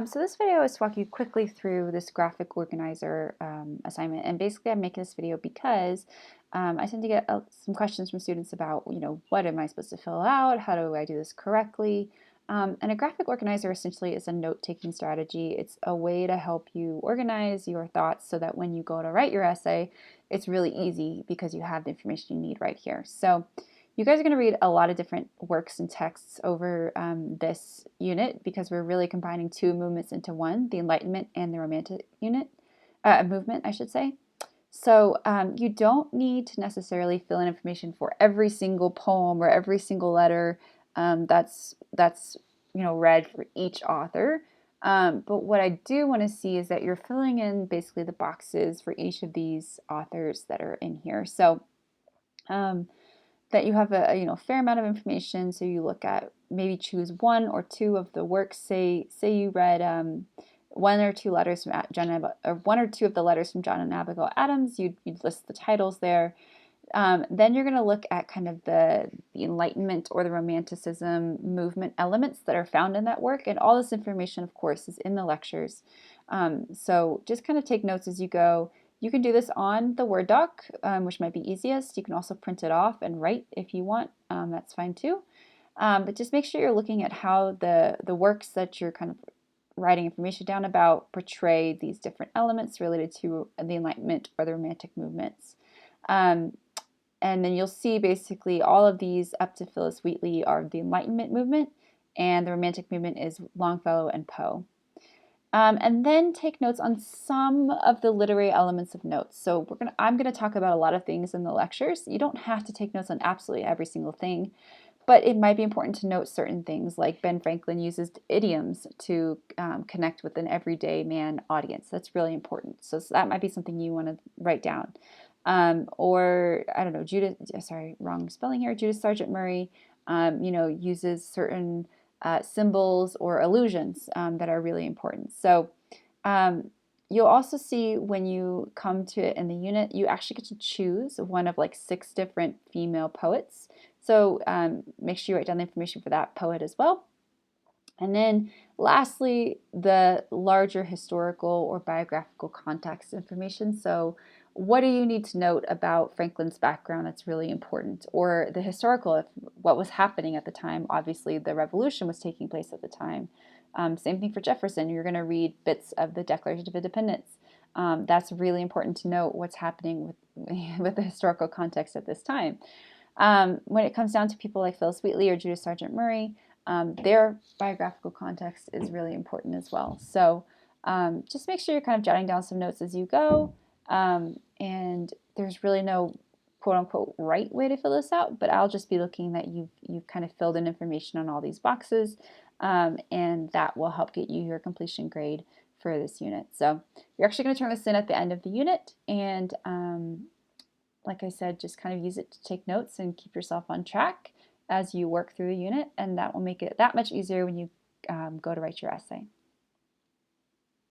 So this video is to walk you quickly through this graphic organizer assignment, and basically I'm making this video because I tend to get some questions from students about, what am I supposed to fill out? How do I do this correctly? And a graphic organizer essentially is a note-taking strategy. It's a way to help you organize your thoughts so that when you go to write your essay, it's really easy because you have the information you need right here. So you guys are going to read a lot of different works and texts over this unit because we're really combining two movements into one, the Enlightenment and the Romantic movement, I should say. So you don't need to necessarily fill in information for every single poem or every single letter that's read for each author. But what I do want to see is that you're filling in basically the boxes for each of these authors that are in here. So that you have a fair amount of information. So you look at, maybe choose one or two of the works. Say you read one or two letters from one or two of the letters from John and Abigail Adams. You'd list the titles there. Then you're going to look at kind of the Enlightenment or the Romanticism movement elements that are found in that work. And all this information, of course, is in the lectures. So just kind of take notes as you go. You can do this on the Word doc, which might be easiest. You can also print it off and write if you want. That's fine too. But just make sure you're looking at how the works that you're kind of writing information down about portray these different elements related to the Enlightenment or the Romantic movements. And then you'll see basically all of these up to Phillis Wheatley are the Enlightenment movement, and the Romantic movement is Longfellow and Poe. And then take notes on some of the literary elements of notes. So I'm gonna talk about a lot of things in the lectures. You don't have to take notes on absolutely every single thing, but it might be important to note certain things, like Ben Franklin uses idioms to connect with an everyday man audience. That's really important. So that might be something you want to write down. Or I don't know, Judith Sargent Murray, uses certain symbols or allusions that are really important. So you'll also see when you come to it in the unit, you actually get to choose one of like 6 different female poets. So make sure you write down the information for that poet as well. And then lastly, the larger historical or biographical context information. So what do you need to note about Franklin's background that's really important? Or the historical, what was happening at the time. Obviously, the revolution was taking place at the time. Same thing for Jefferson. You're going to read bits of the Declaration of Independence. That's really important to note what's happening with the historical context at this time. When it comes down to people like Phillis Wheatley or Judith Sargent Murray, their biographical context is really important as well. So just make sure you're kind of jotting down some notes as you go. And there's really no quote-unquote right way to fill this out, but I'll just be looking that you've kind of filled in information on all these boxes, and that will help get you your completion grade for this unit. So you're actually going to turn this in at the end of the unit, and like I said, just kind of use it to take notes and keep yourself on track as you work through the unit, and that will make it that much easier when you go to write your essay.